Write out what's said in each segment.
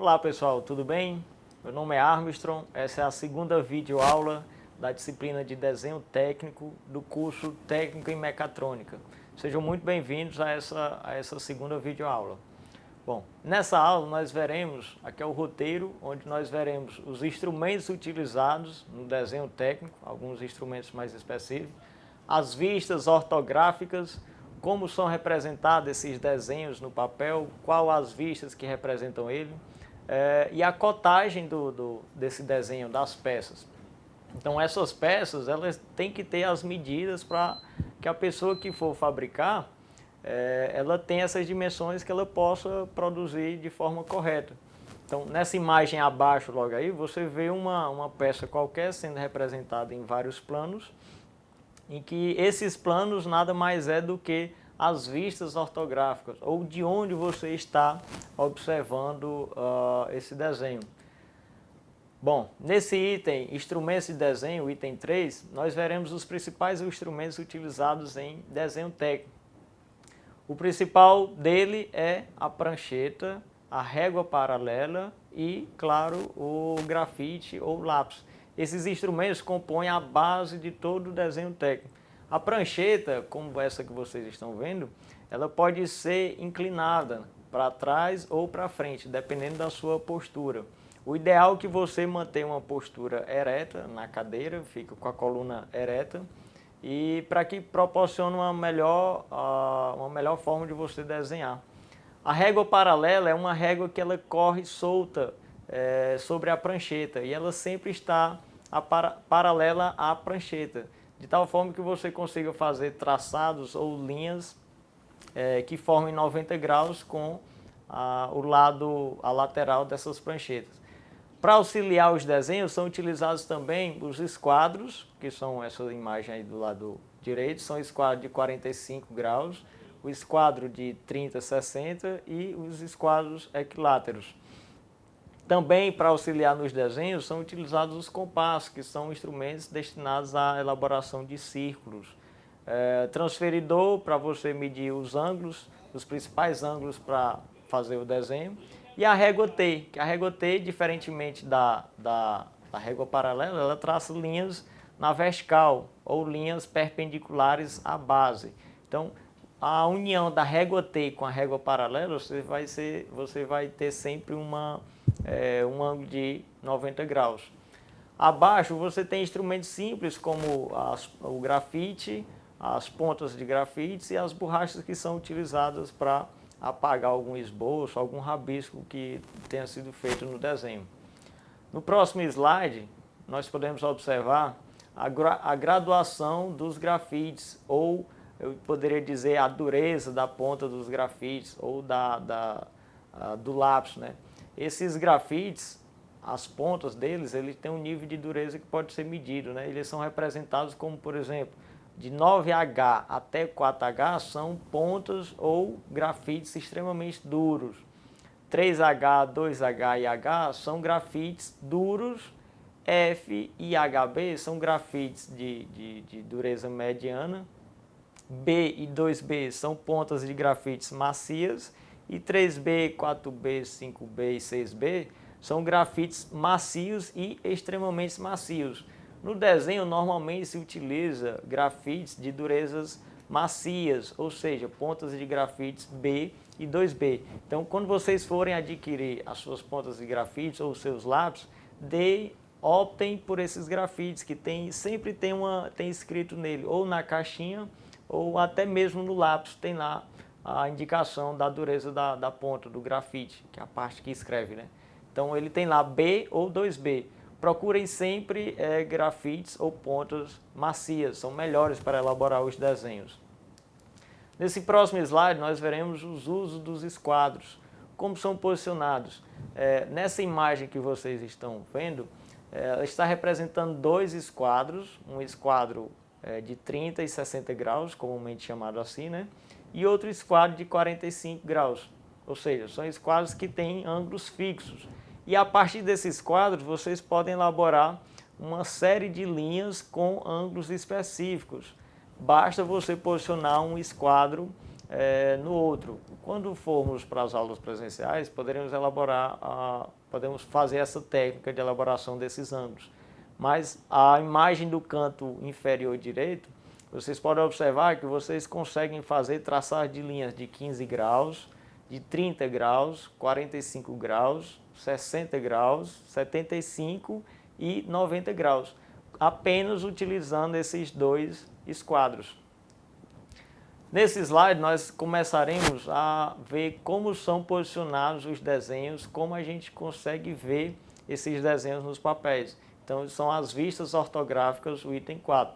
Olá pessoal, tudo bem? Meu nome é Armstrong, essa é a segunda videoaula da disciplina de desenho técnico do curso Técnico em Mecatrônica. Sejam muito bem-vindos a essa segunda videoaula. Bom, nessa aula nós veremos, aqui é o roteiro, onde nós veremos os instrumentos utilizados no desenho técnico, alguns instrumentos mais específicos, as vistas ortográficas, como são representados esses desenhos no papel, qual as vistas que representam ele, e a cotagem desse desenho, das peças. Então essas peças, elas têm que ter as medidas para que a pessoa que for fabricar, ela tenha essas dimensões que ela possa produzir de forma correta. Então nessa imagem abaixo logo aí, você vê uma peça qualquer sendo representada em vários planos, em que esses planos nada mais é do que as vistas ortográficas, ou de onde você está observando esse desenho. Bom, nesse item, instrumentos de desenho, item 3, nós veremos os principais instrumentos utilizados em desenho técnico. O principal dele é a prancheta, a régua paralela e, claro, o grafite ou lápis. Esses instrumentos compõem a base de todo o desenho técnico. A prancheta, como essa que vocês estão vendo, ela pode ser inclinada para trás ou para frente, dependendo da sua postura. O ideal é que você mantenha uma postura ereta na cadeira, fica com a coluna ereta, e para que proporcione uma melhor forma de você desenhar. A régua paralela é uma régua que ela corre solta sobre a prancheta e ela sempre está paralela à prancheta, de tal forma que você consiga fazer traçados ou linhas que formem 90 graus com a lateral dessas pranchetas. Para auxiliar os desenhos, são utilizados também os esquadros, que são essa imagem aí do lado direito, são esquadros de 45 graus, o esquadro de 30, 60 e os esquadros equiláteros. Também, para auxiliar nos desenhos, são utilizados os compassos, que são instrumentos destinados à elaboração de círculos. Transferidor, para você medir os ângulos, os principais ângulos para fazer o desenho. E a régua T, que a régua T, diferentemente da régua paralela, ela traça linhas na vertical ou linhas perpendiculares à base. Então, a união da régua T com a régua paralela, você vai ter sempre um ângulo de 90 graus. Abaixo você tem instrumentos simples como o grafite, as pontas de grafites e as borrachas que são utilizadas para apagar algum esboço, algum rabisco que tenha sido feito no desenho. No próximo slide, nós podemos observar a graduação dos grafites, ou eu poderia dizer a dureza da ponta dos grafites, ou do lápis, né? Esses grafites, as pontas deles, eles têm um nível de dureza que pode ser medido, né? Eles são representados como, por exemplo, de 9H até 4H são pontas ou grafites extremamente duros. 3H, 2H e H são grafites duros. F e HB são grafites de dureza mediana. B e 2B são pontas de grafites macias. E 3B, 4B, 5B e 6B são grafites macios e extremamente macios. No desenho, normalmente se utiliza grafites de durezas macias, ou seja, pontas de grafites B e 2B. Então, quando vocês forem adquirir as suas pontas de grafites ou os seus lápis, optem por esses grafites que sempre tem escrito nele, ou na caixinha, ou até mesmo no lápis tem lá a indicação da dureza da ponta do grafite, que é a parte que escreve, né? Então, ele tem lá B ou 2B. Procurem sempre grafites ou pontas macias, são melhores para elaborar os desenhos. Nesse próximo slide nós veremos os usos dos esquadros, como são posicionados. Nessa imagem que vocês estão vendo, ela está representando dois esquadros, um esquadro de 30 e 60 graus, comumente chamado assim, né? E outro esquadro de 45 graus, ou seja, são esquadros que têm ângulos fixos. E a partir desses quadros, vocês podem elaborar uma série de linhas com ângulos específicos. Basta você posicionar um esquadro no outro. Quando formos para as aulas presenciais, poderemos podemos fazer essa técnica de elaboração desses ângulos. Mas a imagem do canto inferior direito, vocês podem observar que vocês conseguem fazer traçar de linhas de 15 graus, de 30 graus, 45 graus, 60 graus, 75 e 90 graus, apenas utilizando esses dois esquadros. Nesse slide nós começaremos a ver como são posicionados os desenhos, como a gente consegue ver esses desenhos nos papéis. Então são as vistas ortográficas, o item 4.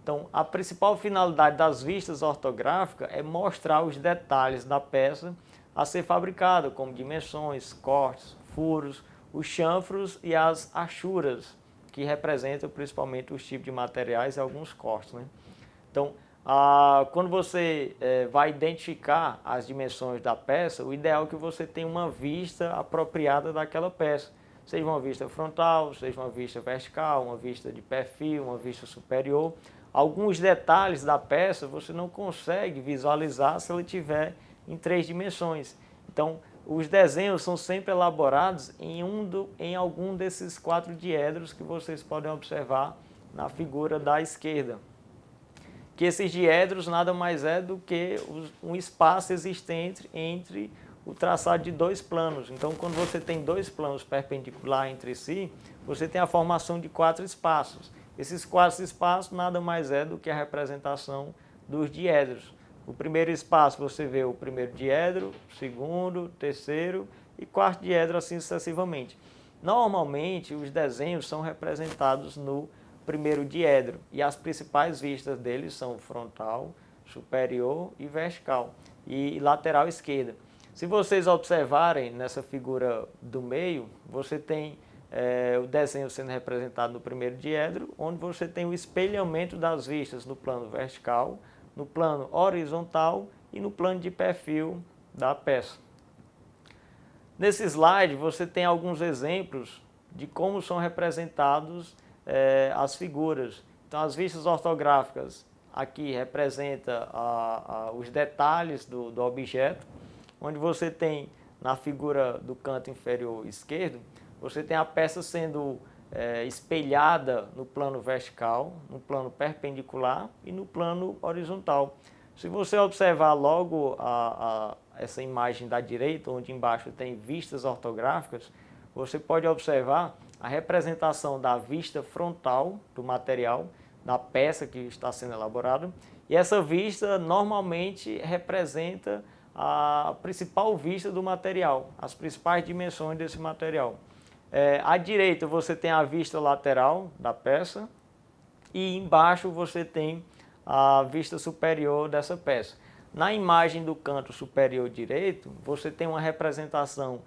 Então a principal finalidade das vistas ortográficas é mostrar os detalhes da peça a ser fabricada, como dimensões, cortes, furos, os chanfros e as achuras, que representam principalmente os tipos de materiais e alguns cortes, né? Então, quando você vai identificar as dimensões da peça, o ideal é que você tenha uma vista apropriada daquela peça. Seja uma vista frontal, seja uma vista vertical, uma vista de perfil, uma vista superior. Alguns detalhes da peça você não consegue visualizar se ela estiver em 3 dimensões. Então, os desenhos são sempre elaborados em algum desses 4 diedros que vocês podem observar na figura da esquerda. Que esses diedros nada mais é do que um espaço existente entre o traçado de 2 planos. Então, quando você tem 2 planos perpendiculares entre si, você tem a formação de 4 espaços. Esses 4 espaços nada mais é do que a representação dos diedros. O primeiro espaço você vê o primeiro diedro, segundo, terceiro e quarto diedro, assim sucessivamente. Normalmente, os desenhos são representados no primeiro diedro e as principais vistas deles são frontal, superior e vertical e lateral esquerda. Se vocês observarem nessa figura do meio, você tem o desenho sendo representado no primeiro diedro, onde você tem o espelhamento das vistas no plano vertical, no plano horizontal e no plano de perfil da peça. Nesse slide você tem alguns exemplos de como são representados as figuras. Então, as vistas ortográficas aqui representa os detalhes do objeto, onde você tem na figura do canto inferior esquerdo, você tem a peça sendo espelhada no plano vertical, no plano perpendicular e no plano horizontal. Se você observar logo essa imagem da direita, onde embaixo tem vistas ortográficas, você pode observar a representação da vista frontal do material, da peça que está sendo elaborada. E essa vista normalmente representa a principal vista do material, as principais dimensões desse material. À direita você tem a vista lateral da peça e embaixo você tem a vista superior dessa peça. Na imagem do canto superior direito, você tem uma representação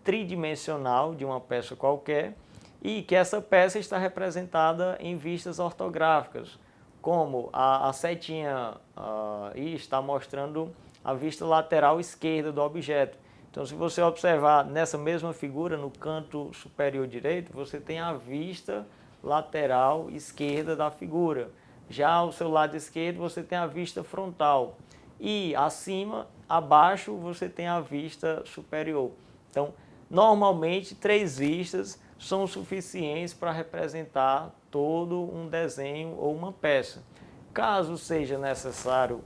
tridimensional de uma peça qualquer e que essa peça está representada em vistas ortográficas, como a setinha I está mostrando a vista lateral esquerda do objeto. Então, se você observar nessa mesma figura, no canto superior direito, você tem a vista lateral esquerda da figura. Já ao seu lado esquerdo, você tem a vista frontal. E acima, abaixo, você tem a vista superior. Então, normalmente, 3 vistas são suficientes para representar todo um desenho ou uma peça. Caso seja necessário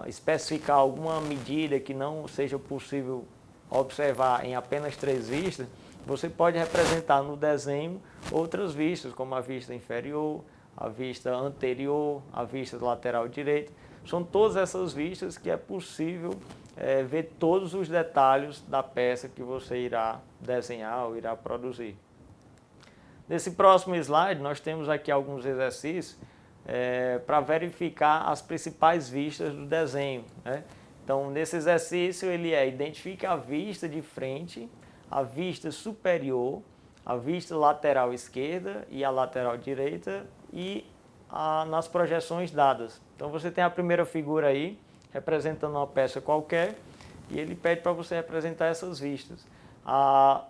especificar alguma medida que não seja possível observar em apenas 3 vistas, você pode representar no desenho outras vistas, como a vista inferior, a vista anterior, a vista lateral direita. São todas essas vistas que é possível ver todos os detalhes da peça que você irá desenhar ou irá produzir. Nesse próximo slide, nós temos aqui alguns exercícios para verificar as principais vistas do desenho, né? Então, nesse exercício, ele identifica a vista de frente, a vista superior, a vista lateral esquerda e a lateral direita e nas projeções dadas. Então, você tem a primeira figura aí, representando uma peça qualquer, e ele pede para você representar essas vistas.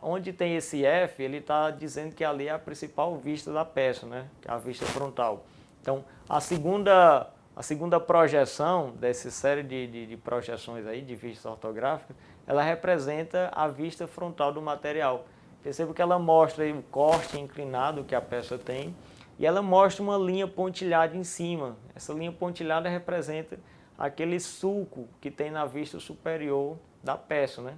Onde tem esse F, ele está dizendo que ali é a principal vista da peça, né? Que é a vista frontal. Então, a segunda A segunda projeção dessa série de projeções aí, de vistas ortográficas, ela representa a vista frontal do material. Perceba que ela mostra aí o corte inclinado que a peça tem e ela mostra uma linha pontilhada em cima. Essa linha pontilhada representa aquele sulco que tem na vista superior da peça, né?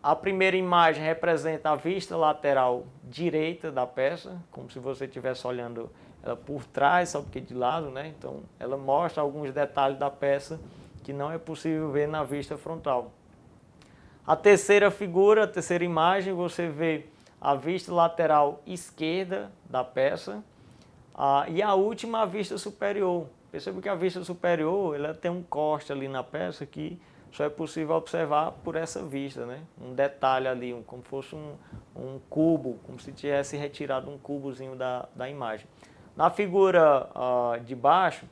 A primeira imagem representa a vista lateral direita da peça, como se você estivesse olhando ela por trás, só porque de lado, né? Então, ela mostra alguns detalhes da peça que não é possível ver na vista frontal. A terceira figura, a terceira imagem, você vê a vista lateral esquerda da peça e a última, a vista superior. Perceba que a vista superior ela tem um corte ali na peça que só é possível observar por essa vista, né? Um detalhe ali, como fosse um cubo, como se tivesse retirado um cubozinho da imagem. Na figura de baixo,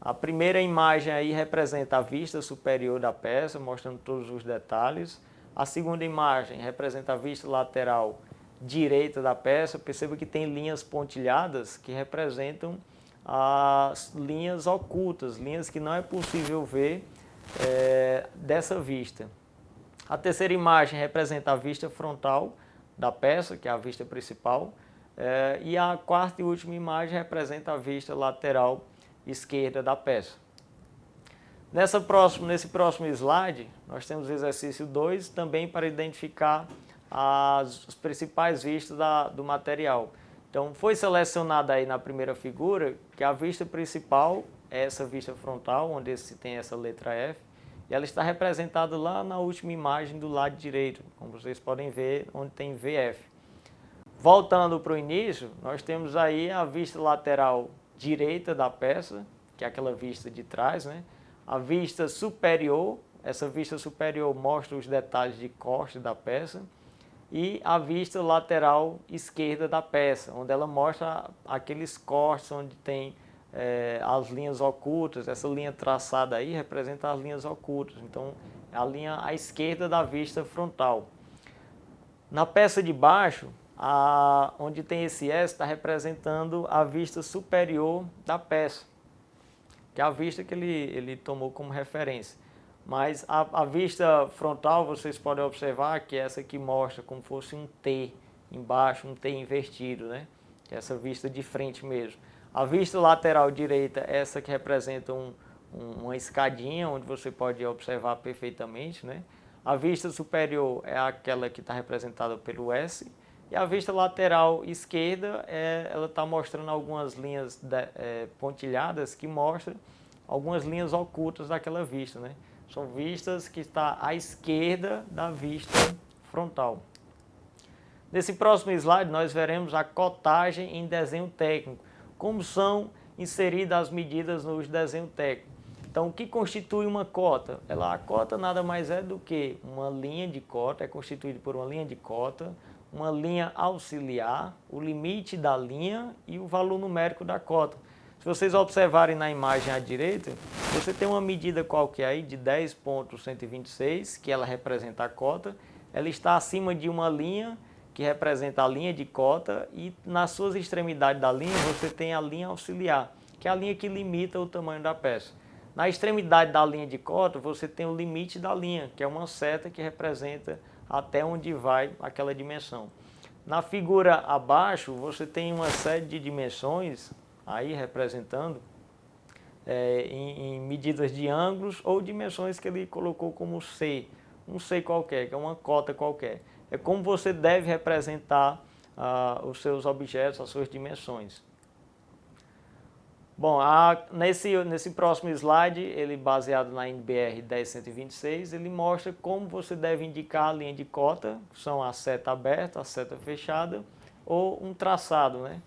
a primeira imagem aí representa a vista superior da peça, mostrando todos os detalhes. A segunda imagem representa a vista lateral direita da peça. Perceba que tem linhas pontilhadas que representam as linhas ocultas, linhas que não é possível ver dessa vista. A terceira imagem representa a vista frontal da peça, que é a vista principal, e a quarta e última imagem representa a vista lateral esquerda da peça. Nesse próximo slide, nós temos o exercício 2, também para identificar as principais vistas do material. Então, foi selecionada aí na primeira figura que a vista principal é essa vista frontal, onde tem essa letra F, e ela está representada lá na última imagem do lado direito, como vocês podem ver, onde tem VF. Voltando para o início, nós temos aí a vista lateral direita da peça, que é aquela vista de trás, né? A vista superior, essa vista superior mostra os detalhes de corte da peça, e a vista lateral esquerda da peça, onde ela mostra aqueles cortes onde tem as linhas ocultas. Essa linha traçada aí representa as linhas ocultas, então é a linha à esquerda da vista frontal. Na peça de baixo, onde tem esse S, está representando a vista superior da peça, que é a vista que ele tomou como referência. Mas a vista frontal, vocês podem observar que é essa que mostra como fosse um T embaixo, um T invertido, né? Que é essa vista de frente mesmo. A vista lateral direita é essa que representa uma escadinha, onde você pode observar perfeitamente, né? A vista superior é aquela que está representada pelo S, e a vista lateral esquerda, ela está mostrando algumas linhas pontilhadas que mostram algumas linhas ocultas daquela vista, né? São vistas que estão à esquerda da vista frontal. Nesse próximo slide, nós veremos a cotagem em desenho técnico, como são inseridas as medidas nos desenhos técnicos. Então, o que constitui uma cota? A cota nada mais é do que uma linha de cota, é constituída por uma linha de cota, uma linha auxiliar, o limite da linha e o valor numérico da cota. Se vocês observarem na imagem à direita, você tem uma medida qualquer aí de 10,126, que ela representa a cota. Ela está acima de uma linha que representa a linha de cota, e nas suas extremidades da linha você tem a linha auxiliar, que é a linha que limita o tamanho da peça. Na extremidade da linha de cota você tem o limite da linha, que é uma seta que representa até onde vai aquela dimensão. Na figura abaixo você tem uma série de dimensões aí representando em medidas de ângulos ou dimensões que ele colocou como C, um C qualquer, que é uma cota qualquer. É como você deve representar os seus objetos, as suas dimensões. Bom, nesse próximo slide, ele baseado na NBR 10126, ele mostra como você deve indicar a linha de cota, que são a seta aberta, a seta fechada, ou um traçado, né?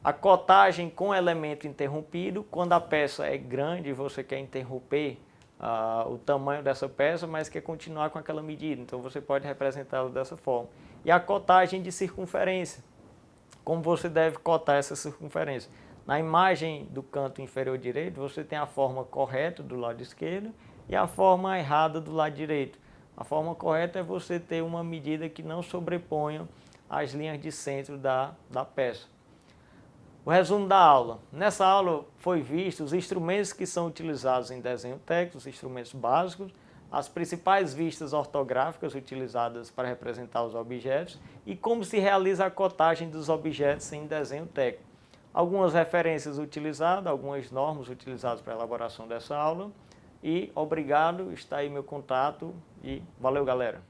A cotagem com elemento interrompido, quando a peça é grande e você quer interromper o tamanho dessa peça, mas quer continuar com aquela medida, então você pode representá-lo dessa forma. E a cotagem de circunferência, como você deve cotar essa circunferência. Na imagem do canto inferior direito, você tem a forma correta do lado esquerdo e a forma errada do lado direito. A forma correta é você ter uma medida que não sobreponha as linhas de centro da peça. O resumo da aula. Nessa aula foi visto os instrumentos que são utilizados em desenho técnico, os instrumentos básicos, as principais vistas ortográficas utilizadas para representar os objetos e como se realiza a cotagem dos objetos em desenho técnico. Algumas referências utilizadas, algumas normas utilizadas para a elaboração dessa aula. E obrigado, está aí meu contato e valeu, galera!